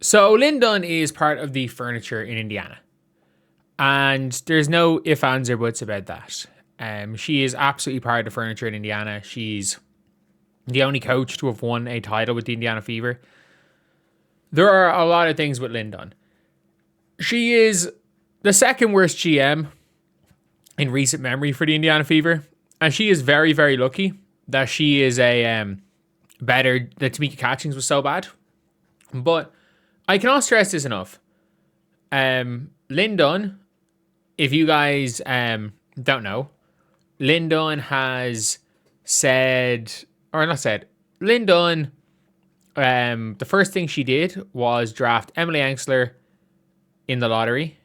So Lin Dunn is part of the furniture in Indiana. And there's no ifs, ands, or buts about that. She is absolutely part of the furniture in Indiana. She's the only coach to have won a title with the Indiana Fever. There are a lot of things with Lin Dunn. She is the second worst GM in recent memory for the Indiana Fever. And she is very, very lucky that she is a better, that Tamika Catchings was so bad. But I cannot stress this enough. Lin Dunn, if you guys don't know, Lin Dunn has said, or not said, Lin Dunn, the first thing she did was draft Emily Ensler in the lottery,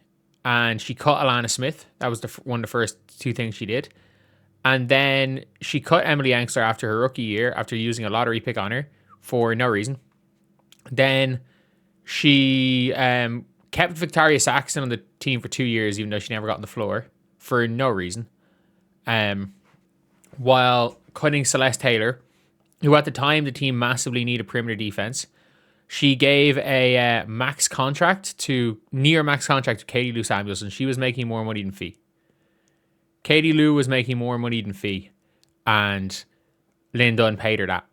and she cut Alana Smith. That was one of the first two things she did. And then she cut Emily Ensler after her rookie year, after using a lottery pick on her for no reason. Then she kept Victoria Saxon on the team for 2 years, even though she never got on the floor for no reason. While cutting Celeste Taylor, who at the time the team massively needed perimeter defense. She gave a near max contract to Katie Lou Samuels, and she was making more money than Fee. Katie Lou was making more money than Fee, and Lin Dunn paid her that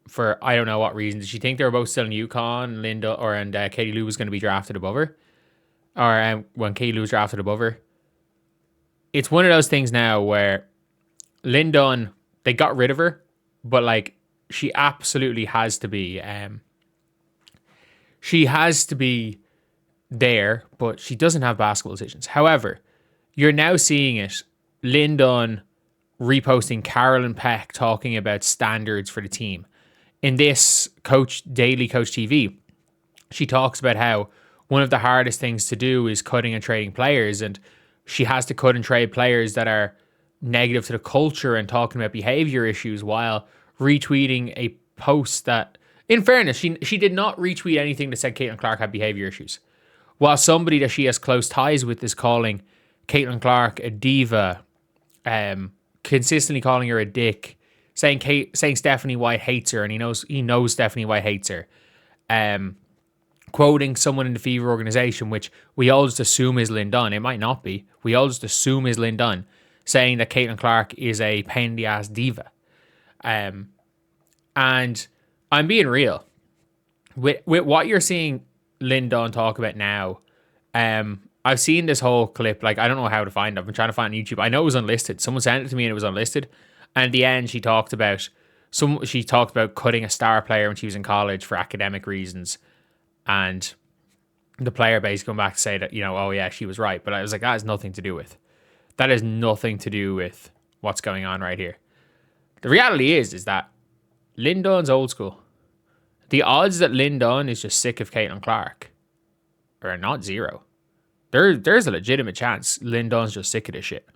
for I don't know what reason. Did she think they were both still in UConn? And Katie Lou was going to be drafted above her, or when Katie Lou was drafted above her. It's one of those things now where Lin Dunn, they got rid of her, but like she absolutely has to be. She has to be there, but she doesn't have basketball decisions. However, you're now seeing it. Lin Dunn reposting Carolyn Peck talking about standards for the team. In this Daily Coach TV, she talks about how one of the hardest things to do is cutting and trading players, and she has to cut and trade players that are negative to the culture and talking about behavior issues while retweeting a post that, in fairness, she did not retweet anything that said Caitlin Clark had behavior issues. While somebody that she has close ties with is calling Caitlin Clark a diva, consistently calling her a dick, saying Stephanie White hates her, and he knows Stephanie White hates her. Quoting someone in the Fever organization, which we all just assume is Lin Dunn. It might not be. We all just assume is Lin Dunn, saying that Caitlin Clark is a pain in the ass diva. And I'm being real. With what you're seeing Lin Dunn talk about now, I've seen this whole clip. Like, I don't know how to find it. I've been trying to find it on YouTube. I know it was unlisted. Someone sent it to me and it was unlisted. And at the end, she talked about cutting a star player when she was in college for academic reasons. And the player basically come back to say that, oh yeah, she was right. But I was like, that has nothing to do with what's going on right here. The reality is that Lin Dunn's old school. The odds that Lin Dunn is just sick of Caitlin Clark are not zero. There's a legitimate chance Lin Dunn's just sick of this shit.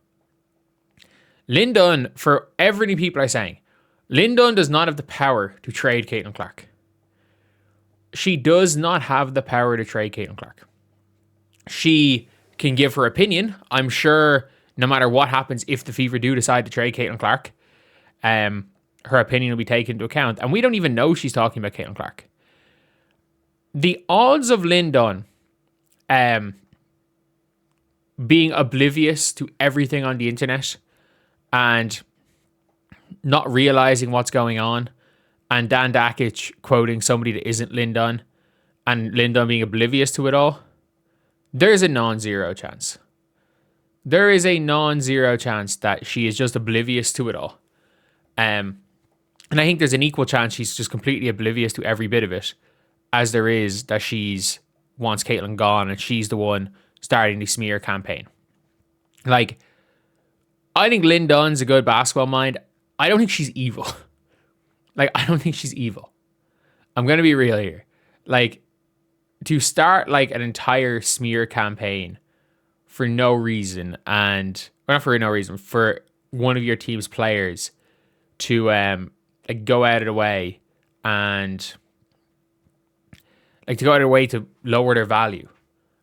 Lin Dunn, for every people are saying, Lin Dunn does not have the power to trade Caitlin Clark. She does not have the power to trade Caitlin Clark. She can give her opinion. I'm sure no matter what happens, if the Fever do decide to trade Caitlin Clark, her opinion will be taken into account. And we don't even know she's talking about Caitlin Clark. The odds of Lin Dunn being oblivious to everything on the internet and not realizing what's going on, and Dan Dakich quoting somebody that isn't Lin Dunn, and Lin Dunn being oblivious to it all, there's a non-zero chance. There is a non-zero chance that she is just oblivious to it all. And I think there's an equal chance she's just completely oblivious to every bit of it, as there is that she's wants Caitlin gone and she's the one starting the smear campaign. Like, I think Lin Dunn's a good basketball mind. I don't think she's evil. I don't think she's evil. I'm going to be real here. To start an entire smear campaign for no reason, not for no reason, for one of your team's players to go out of the way and to go out of the way to lower their value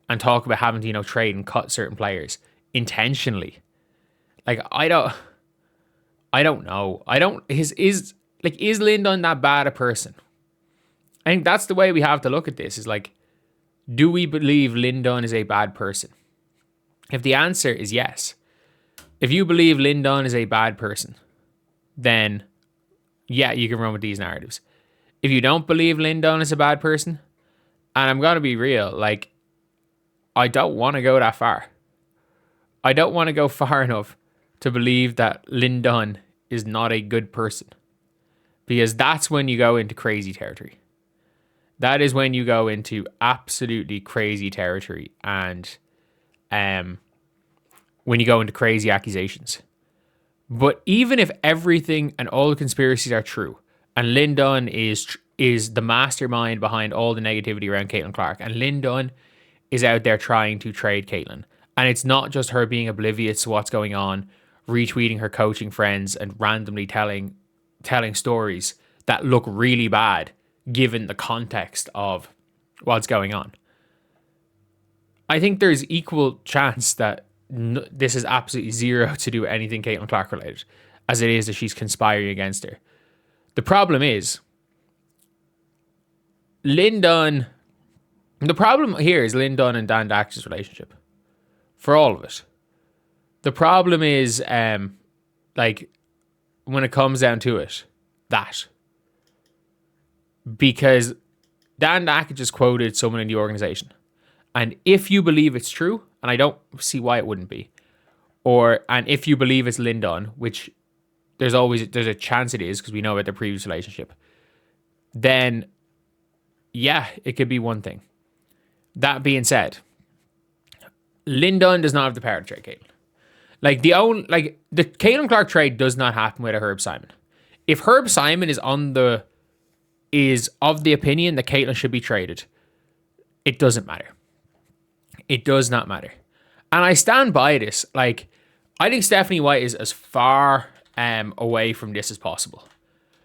and talk about having to, trade and cut certain players intentionally. I don't know. Is Lin Dunn that bad a person? I think that's the way we have to look at this, is Do we believe Lin Dunn is a bad person? If the answer is yes, if you believe Lin Dunn is a bad person, then yeah, you can run with these narratives. If you don't believe Lin Dunn is a bad person, and I'm going to be real, like, I don't want to go that far. I don't want to go far enough to believe that Lin Dunn is not a good person. Because that's when you go into crazy territory. That is when you go into absolutely crazy territory, and when you go into crazy accusations. But even if everything and all the conspiracies are true, and Lin Dunn is the mastermind behind all the negativity around Caitlin Clark, and Lin Dunn is out there trying to trade Caitlin, and it's not just her being oblivious to what's going on, retweeting her coaching friends and randomly telling stories that look really bad given the context of what's going on. I think there's equal chance that this is absolutely zero to do with anything Caitlin Clark related, as it is that she's conspiring against her. The problem is, Lin Dunn, the problem here is Lin Dunn and Dan Dak's relationship. For all of it. The problem is, like, when it comes down to it, that. Because Dan Dak just quoted someone in the organization. And if you believe it's true, and I don't see why it wouldn't be, and if you believe it's Lin Dunn, which there's a chance it is because we know about their previous relationship, then yeah, it could be one thing. That being said, Lin Dunn does not have the power to trade Caitlin. The Caitlin Clark trade does not happen with a Herb Simon. If Herb Simon is of the opinion that Caitlin should be traded, it doesn't matter. It does not matter. And I stand by this. Like, I think Stephanie White is as far away from this as possible.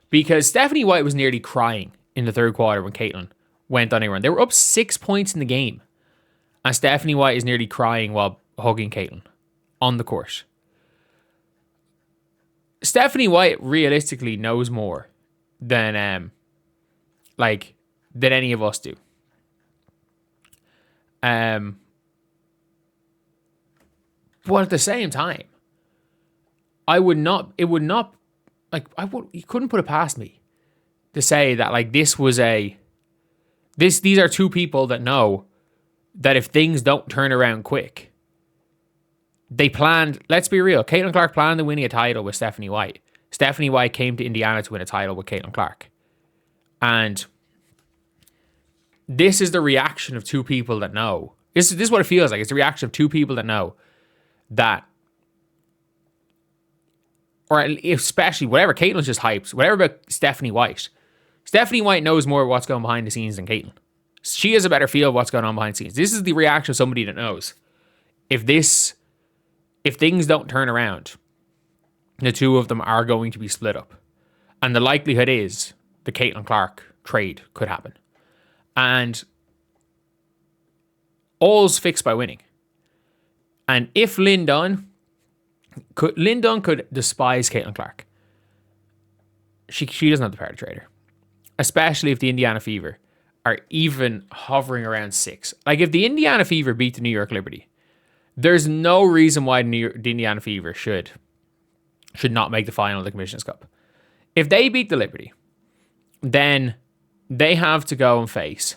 Because Stephanie White was nearly crying in the third quarter when Caitlin went on a run. They were up 6 points in the game. And Stephanie White is nearly crying while hugging Caitlin on the court. Stephanie White realistically knows more than any of us do. But at the same time, you couldn't put it past me to say that, like, these are two people that know that if things don't turn around quick, they planned, let's be real, Caitlin Clark planned on winning a title with Stephanie White. Stephanie White came to Indiana to win a title with Caitlin Clark. And this is the reaction of two people that know. This is what it feels like. It's the reaction of two people that know that, or especially whatever, Caitlin's just hyped. Whatever about Stephanie White. Stephanie White knows more of what's going behind the scenes than Caitlin. She has a better feel of what's going on behind the scenes. This is the reaction of somebody that knows. If things don't turn around, the two of them are going to be split up. And the likelihood is the Caitlin Clark trade could happen. And all's fixed by winning. And if Lin Dunn could despise Caitlin Clark. She doesn't have the power to trade her. Especially if the Indiana Fever are even hovering around 6. Like, if the Indiana Fever beat the New York Liberty, there's no reason why the Indiana Fever should not make the final of the Commissioner's Cup. If they beat the Liberty, then they have to go and face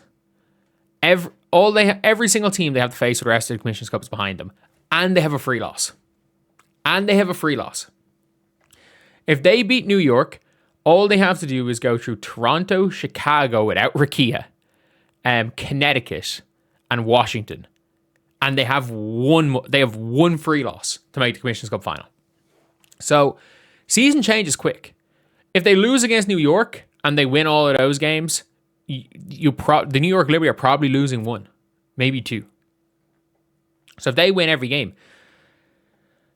every single team they have to face for the rest of the Commissioner's Cup is behind them. And they have a free loss. If they beat New York, all they have to do is go through Toronto, Chicago without Rakia, Connecticut, and Washington. And they have one free loss to make the Commissioner's Cup final. So, season changes quick. If they lose against New York and they win all of those games, the New York Liberty are probably losing 1, maybe 2. So if they win every game,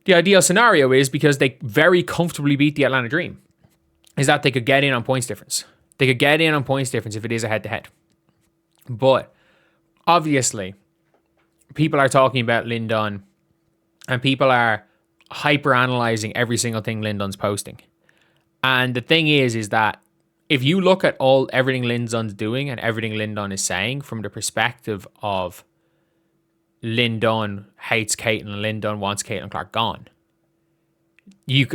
the ideal scenario is, because they very comfortably beat the Atlanta Dream, is that they could get in on points difference. They could get in on points difference if it is a head-to-head. But obviously, people are talking about Lin Dunn, and people are hyper-analyzing every single thing Lin Dunn's posting. And the thing is that if you look at everything Lin Dunn's doing and everything Lin Dunn is saying from the perspective of Lin Dunn hates Caitlin and Lin Dunn wants Caitlin Clark gone,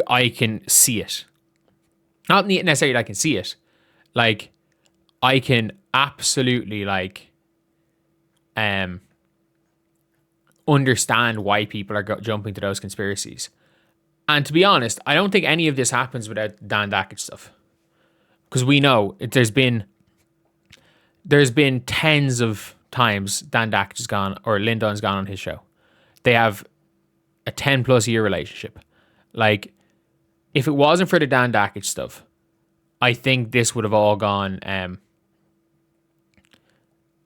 I can see it. Not necessarily I can see it. Like, I can absolutely understand why people are jumping to those conspiracies. And to be honest, I don't think any of this happens without Dan Dakich stuff. Because we know there's been tens of times Dan Dakich has gone, or Lin Dunn's gone on his show. They have a 10 plus year relationship. Like, if it wasn't for the Dan Dakich stuff, I think this would have all gone.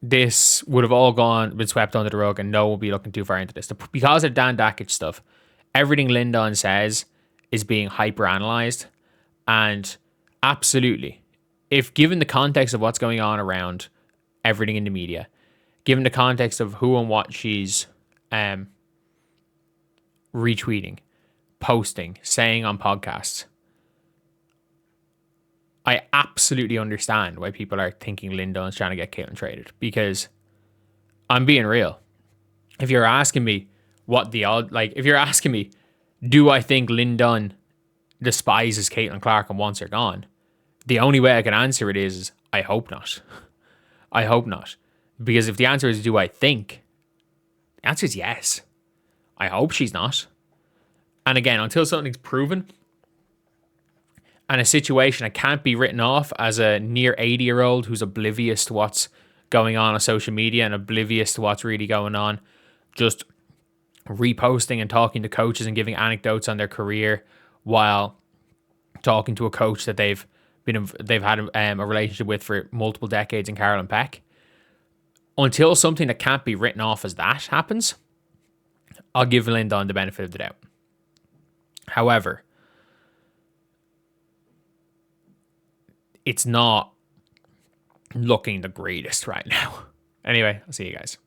This would have all been swept under the rug, and no one will be looking too far into this. Because of Dan Dakich stuff, everything Lin Dunn says is being hyper analyzed, and absolutely, if given the context of what's going on around everything in the media, given the context of who and what she's retweeting, posting, saying on podcasts, I absolutely understand why people are thinking Lin Dunn's trying to get Caitlin traded, because I'm being real. If you're asking me if you're asking me, do I think Lin Dunn despises Caitlin Clark and wants her gone? The only way I can answer it is I hope not. I hope not. Because if the answer is do I think, the answer is yes. I hope she's not. And again, until something's proven, and a situation that can't be written off as a near 80-year-old who's oblivious to what's going on social media and oblivious to what's really going on, just reposting and talking to coaches and giving anecdotes on their career while talking to a coach that they've had a relationship with for multiple decades in Carolyn Peck. Until something that can't be written off as that happens, I'll give Lin Dunn the benefit of the doubt. However, it's not looking the greatest right now. Anyway, I'll see you guys.